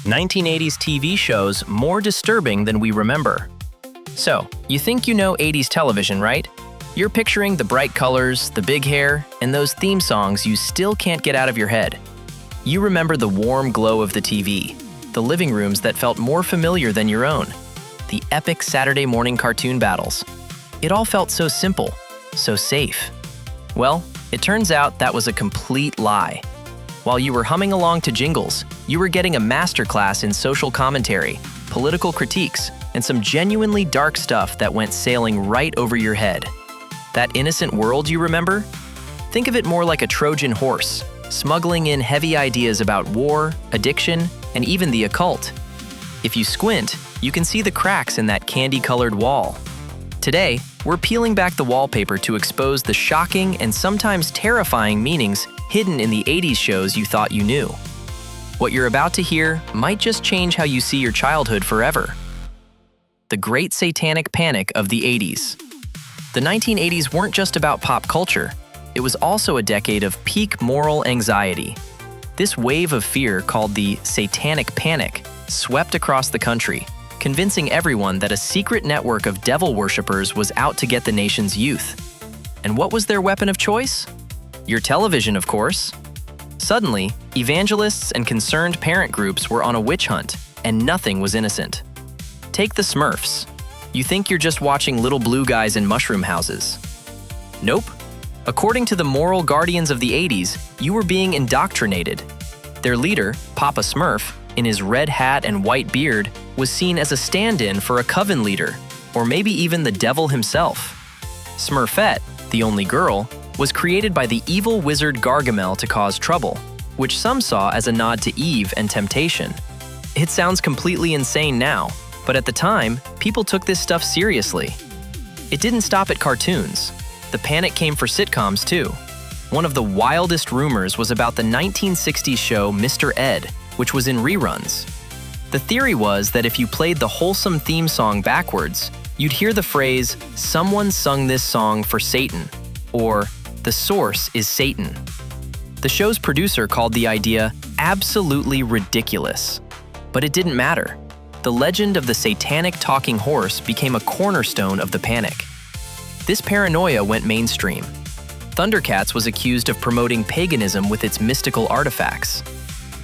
1980s TV shows more disturbing than we remember. So, you think you know 80s television, right? You're picturing the bright colors, the big hair, and those theme songs you still can't get out of your head. You remember the warm glow of the TV, the living rooms that felt more familiar than your own, the epic Saturday morning cartoon battles. It all felt so simple, so safe. Well, it turns out that was a complete lie. While you were humming along to jingles, you were getting a masterclass in social commentary, political critiques, and some genuinely dark stuff that went sailing right over your head. That innocent world you remember? Think of it more like a Trojan horse, smuggling in heavy ideas about war, addiction, and even the occult. If you squint, you can see the cracks in that candy-colored wall. Today, we're peeling back the wallpaper to expose the shocking and sometimes terrifying meanings hidden in the 80s shows you thought you knew. What you're about to hear might just change how you see your childhood forever. The Great Satanic Panic of the 80s. The 1980s weren't just about pop culture. It was also a decade of peak moral anxiety. This wave of fear, called the Satanic Panic, swept across the country, convincing everyone that a secret network of devil worshippers was out to get the nation's youth. And what was their weapon of choice? Your television, of course. Suddenly, evangelists and concerned parent groups were on a witch hunt, and nothing was innocent. Take the Smurfs. You think you're just watching little blue guys in mushroom houses. Nope. According to the moral guardians of the 80s, you were being indoctrinated. Their leader, Papa Smurf, in his red hat and white beard, was seen as a stand-in for a coven leader, or maybe even the devil himself. Smurfette, the only girl, was created by the evil wizard Gargamel to cause trouble, which some saw as a nod to Eve and temptation. It sounds completely insane now, but at the time, people took this stuff seriously. It didn't stop at cartoons. The panic came for sitcoms too. One of the wildest rumors was about the 1960s show Mr. Ed, which was in reruns. The theory was that if you played the wholesome theme song backwards, you'd hear the phrase, "Someone sung this song for Satan," or "The source is Satan." The show's producer called the idea absolutely ridiculous. But it didn't matter. The legend of the satanic talking horse became a cornerstone of the panic. This paranoia went mainstream. Thundercats was accused of promoting paganism with its mystical artifacts.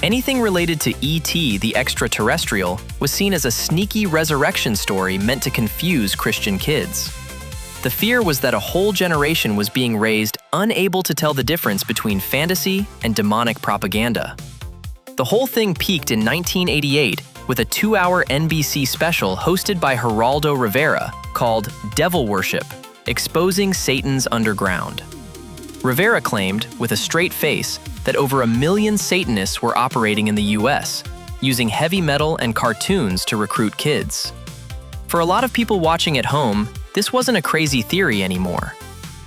Anything related to E.T. the extraterrestrial was seen as a sneaky resurrection story meant to confuse Christian kids. The fear was that a whole generation was being raised unable to tell the difference between fantasy and demonic propaganda. The whole thing peaked in 1988 with a 2-hour NBC special hosted by Geraldo Rivera called Devil Worship: Exposing Satan's Underground. Rivera claimed, with a straight face, that over 1 million Satanists were operating in the US, using heavy metal and cartoons to recruit kids. For a lot of people watching at home, this wasn't a crazy theory anymore.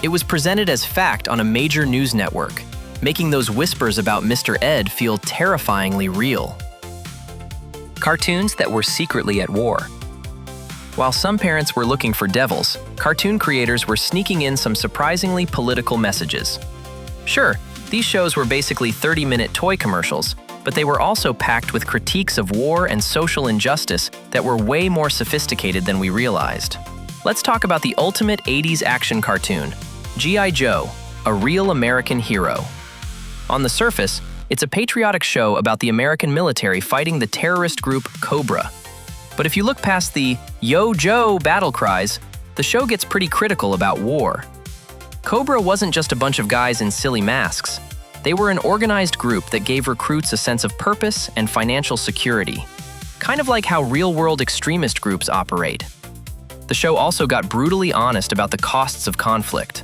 It was presented as fact on a major news network, making those whispers about Mr. Ed feel terrifyingly real. Cartoons that were secretly at war. While some parents were looking for devils, cartoon creators were sneaking in some surprisingly political messages. Sure, these shows were basically 30-minute toy commercials, but they were also packed with critiques of war and social injustice that were way more sophisticated than we realized. Let's talk about the ultimate 80s action cartoon, G.I. Joe, a real American hero. On the surface, it's a patriotic show about the American military fighting the terrorist group Cobra. But if you look past the "Yo Joe" battle cries, the show gets pretty critical about war. Cobra wasn't just a bunch of guys in silly masks. They were an organized group that gave recruits a sense of purpose and financial security, kind of like how real-world extremist groups operate. The show also got brutally honest about the costs of conflict.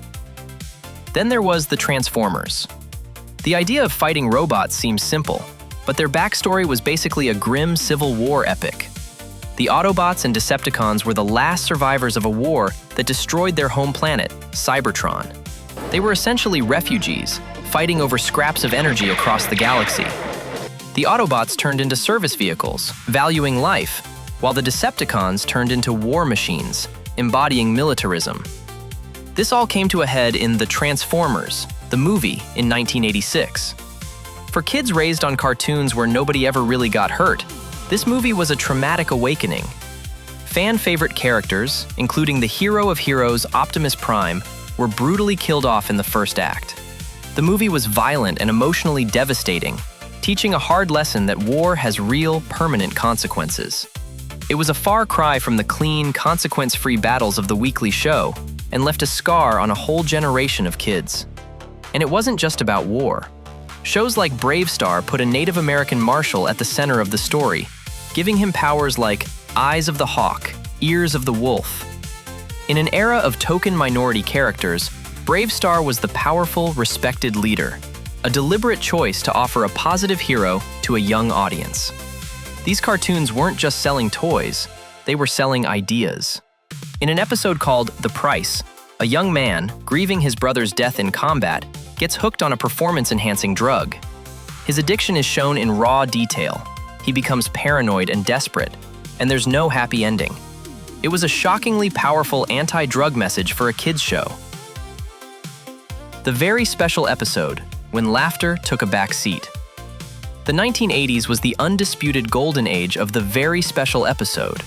Then there was the Transformers. The idea of fighting robots seems simple, but their backstory was basically a grim Civil War epic. The Autobots and Decepticons were the last survivors of a war that destroyed their home planet, Cybertron. They were essentially refugees, fighting over scraps of energy across the galaxy. The Autobots turned into service vehicles, valuing life, while the Decepticons turned into war machines, embodying militarism. This all came to a head in The Transformers, the movie, in 1986. For kids raised on cartoons where nobody ever really got hurt, This movie was a traumatic awakening. Fan-favorite characters, including the hero of heroes Optimus Prime, were brutally killed off in the first act. The movie was violent and emotionally devastating, teaching a hard lesson that war has real, permanent consequences. It was a far cry from the clean, consequence-free battles of the weekly show and left a scar on a whole generation of kids. And it wasn't just about war. Shows like Brave Star put a Native American marshal at the center of the story, giving him powers like eyes of the hawk, ears of the wolf. In an era of token minority characters, Brave Star was the powerful, respected leader, a deliberate choice to offer a positive hero to a young audience. These cartoons weren't just selling toys, they were selling ideas. In an episode called The Price, a young man, grieving his brother's death in combat, gets hooked on a performance-enhancing drug. His addiction is shown in raw detail. He becomes paranoid and desperate, and there's no happy ending. It was a shockingly powerful anti-drug message for a kids' show. The very special episode, When Laughter Took a Back Seat. The 1980s was the undisputed golden age of the very special episode.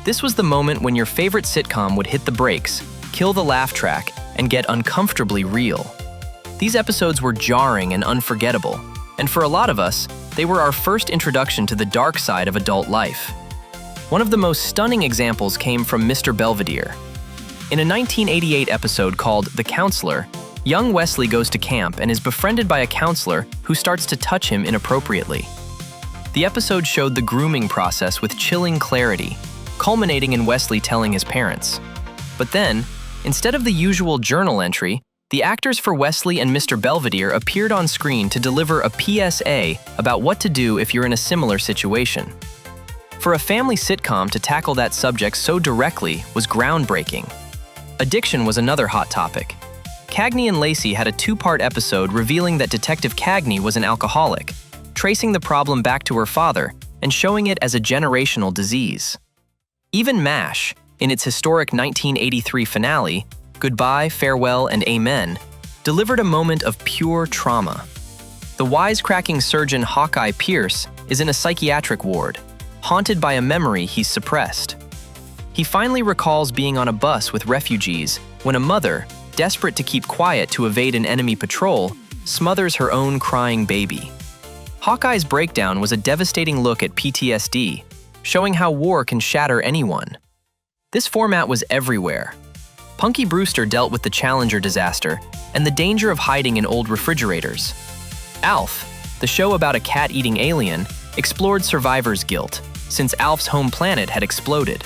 This was the moment when your favorite sitcom would hit the brakes, kill the laugh track, and get uncomfortably real. These episodes were jarring and unforgettable, and for a lot of us, they were our first introduction to the dark side of adult life. One of the most stunning examples came from Mr. Belvedere. In a 1988 episode called The Counselor, young Wesley goes to camp and is befriended by a counselor who starts to touch him inappropriately. The episode showed the grooming process with chilling clarity, culminating in Wesley telling his parents. But then, instead of the usual journal entry, the actors for Wesley and Mr. Belvedere appeared on screen to deliver a PSA about what to do if you're in a similar situation. For a family sitcom to tackle that subject so directly was groundbreaking. Addiction was another hot topic. Cagney and Lacey had a two-part episode revealing that Detective Cagney was an alcoholic, tracing the problem back to her father and showing it as a generational disease. Even MASH, in its historic 1983 finale, Goodbye, Farewell, and Amen, delivered a moment of pure trauma. The wisecracking surgeon Hawkeye Pierce is in a psychiatric ward, haunted by a memory he's suppressed. He finally recalls being on a bus with refugees when a mother, desperate to keep quiet to evade an enemy patrol, smothers her own crying baby. Hawkeye's breakdown was a devastating look at PTSD, showing how war can shatter anyone. This format was everywhere. Punky Brewster dealt with the Challenger disaster and the danger of hiding in old refrigerators. Alf, the show about a cat-eating alien, explored survivor's guilt, since Alf's home planet had exploded.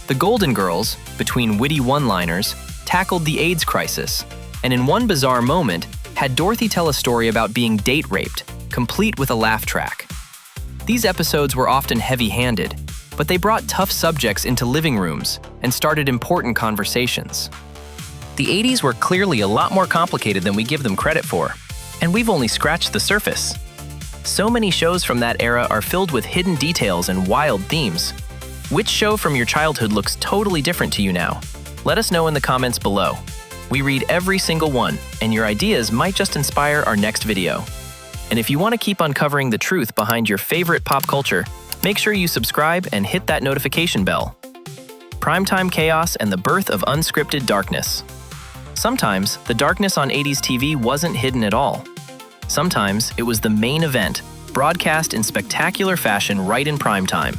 The Golden Girls, between witty one-liners, tackled the AIDS crisis, and in one bizarre moment, had Dorothy tell a story about being date-raped, complete with a laugh track. These episodes were often heavy-handed, but they brought tough subjects into living rooms and started important conversations. The 80s were clearly a lot more complicated than we give them credit for, and we've only scratched the surface. So many shows from that era are filled with hidden details and wild themes. Which show from your childhood looks totally different to you now? Let us know in the comments below. We read every single one, and your ideas might just inspire our next video. And if you want to keep uncovering the truth behind your favorite pop culture, make sure you subscribe and hit that notification bell. Primetime chaos and the birth of unscripted darkness. Sometimes, the darkness on 80s TV wasn't hidden at all. Sometimes, it was the main event, broadcast in spectacular fashion right in primetime.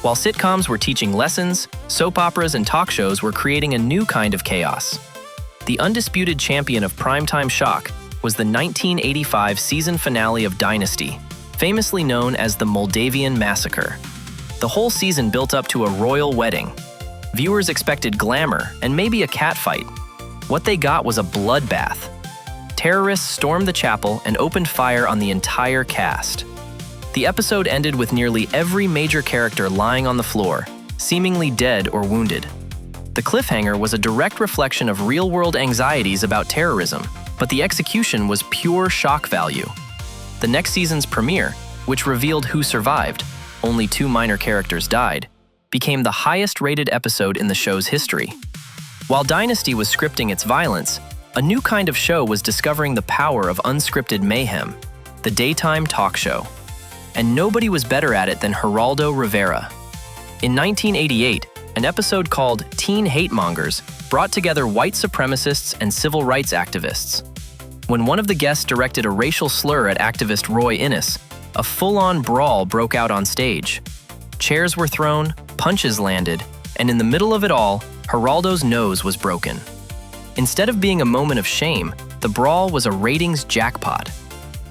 While sitcoms were teaching lessons, soap operas and talk shows were creating a new kind of chaos. The undisputed champion of primetime shock was the 1985 season finale of Dynasty, famously known as the Moldavian Massacre. The whole season built up to a royal wedding. Viewers expected glamour and maybe a catfight. What they got was a bloodbath. Terrorists stormed the chapel and opened fire on the entire cast. The episode ended with nearly every major character lying on the floor, seemingly dead or wounded. The cliffhanger was a direct reflection of real-world anxieties about terrorism, but the execution was pure shock value. The next season's premiere, which revealed who survived, only 2 minor characters died, became the highest-rated episode in the show's history. While Dynasty was scripting its violence, a new kind of show was discovering the power of unscripted mayhem, the daytime talk show. and nobody was better at it than Geraldo Rivera. In 1988, an episode called Teen Hate Mongers brought together white supremacists and civil rights activists. When one of the guests directed a racial slur at activist Roy Innis, a full-on brawl broke out on stage. Chairs were thrown, punches landed, and in the middle of it all, Geraldo's nose was broken. Instead of being a moment of shame, the brawl was a ratings jackpot.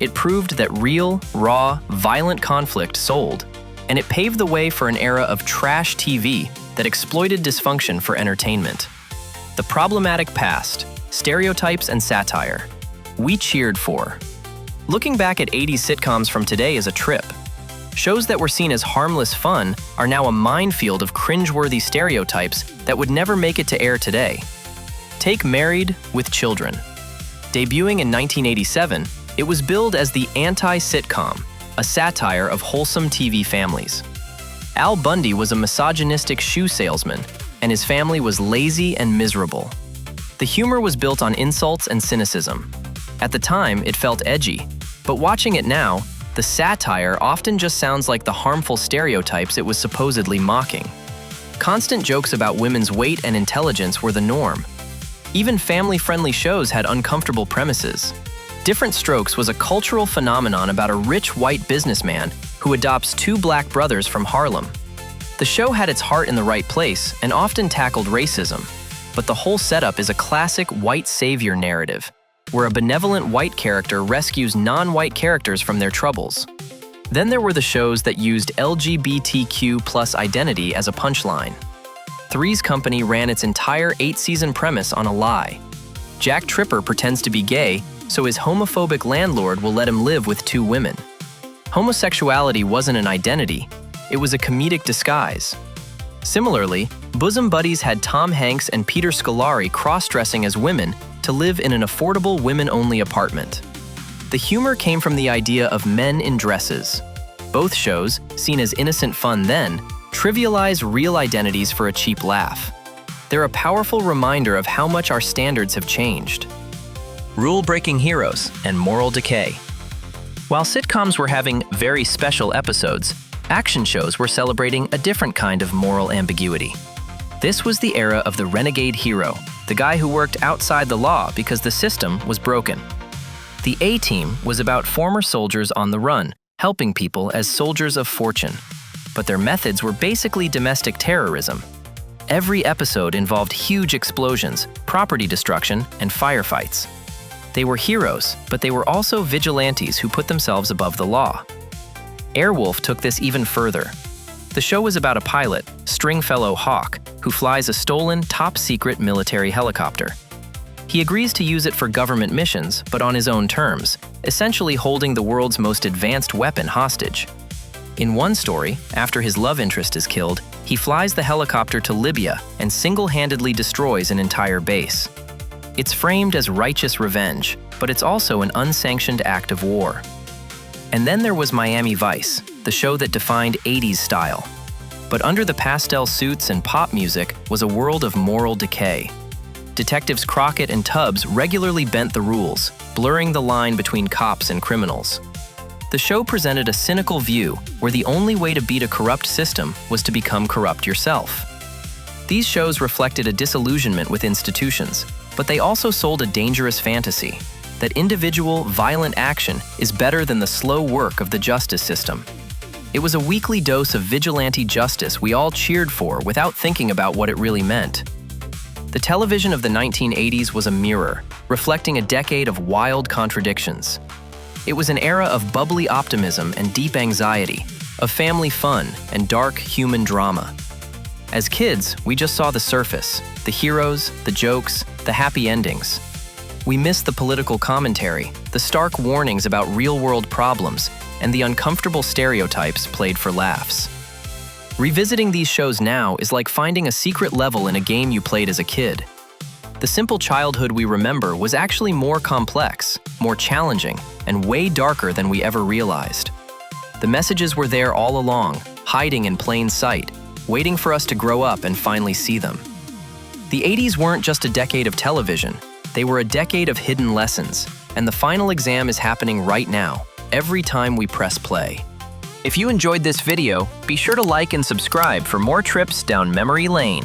It proved that real, raw, violent conflict sold, and it paved the way for an era of trash TV that exploited dysfunction for entertainment. The problematic past, stereotypes and satire. We cheered for. Looking back at 80s sitcoms from today is a trip. Shows that were seen as harmless fun are now a minefield of cringeworthy stereotypes that would never make it to air today. Take Married with Children. Debuting in 1987, it was billed as the anti-sitcom, a satire of wholesome TV families. Al Bundy was a misogynistic shoe salesman, and his family was lazy and miserable. The humor was built on insults and cynicism. At the time, it felt edgy, but watching it now, the satire often just sounds like the harmful stereotypes it was supposedly mocking. Constant jokes about women's weight and intelligence were the norm. Even family-friendly shows had uncomfortable premises. Different Strokes was a cultural phenomenon about a rich white businessman who adopts two black brothers from Harlem. The show had its heart in the right place and often tackled racism, but the whole setup is a classic white savior narrative, where a benevolent white character rescues non-white characters from their troubles. Then there were the shows that used LGBTQ+ identity as a punchline. Three's Company ran its entire 8-season premise on a lie. Jack Tripper pretends to be gay, so his homophobic landlord will let him live with two women. Homosexuality wasn't an identity, it was a comedic disguise. Similarly, Bosom Buddies had Tom Hanks and Peter Scolari cross-dressing as women to live in an affordable women-only apartment. The humor came from the idea of men in dresses. Both shows, seen as innocent fun then, trivialize real identities for a cheap laugh. They're a powerful reminder of how much our standards have changed. Rule-breaking heroes and moral decay. While sitcoms were having very special episodes, action shows were celebrating a different kind of moral ambiguity. This was the era of the renegade hero, the guy who worked outside the law because the system was broken. The A-Team was about former soldiers on the run, helping people as soldiers of fortune. But their methods were basically domestic terrorism. Every episode involved huge explosions, property destruction, and firefights. They were heroes, but they were also vigilantes who put themselves above the law. Airwolf took this even further. The show was about a pilot, Stringfellow Hawk, who flies a stolen, top-secret military helicopter. He agrees to use it for government missions, but on his own terms, essentially holding the world's most advanced weapon hostage. In one story, after his love interest is killed, he flies the helicopter to Libya and single-handedly destroys an entire base. It's framed as righteous revenge, but it's also an unsanctioned act of war. And then there was Miami Vice, the show that defined 80s style. But under the pastel suits and pop music was a world of moral decay. Detectives Crockett and Tubbs regularly bent the rules, blurring the line between cops and criminals. The show presented a cynical view where the only way to beat a corrupt system was to become corrupt yourself. These shows reflected a disillusionment with institutions, but they also sold a dangerous fantasy, that individual, violent action is better than the slow work of the justice system. It was a weekly dose of vigilante justice we all cheered for without thinking about what it really meant. The television of the 1980s was a mirror, reflecting a decade of wild contradictions. It was an era of bubbly optimism and deep anxiety, of family fun and dark human drama. As kids, we just saw the surface, the heroes, the jokes, the happy endings. We missed the political commentary, the stark warnings about real-world problems, and the uncomfortable stereotypes played for laughs. Revisiting these shows now is like finding a secret level in a game you played as a kid. The simple childhood we remember was actually more complex, more challenging, and way darker than we ever realized. The messages were there all along, hiding in plain sight, waiting for us to grow up and finally see them. The 80s weren't just a decade of television, they were a decade of hidden lessons, and the final exam is happening right now, every time we press play. If you enjoyed this video, be sure to like and subscribe for more trips down memory lane.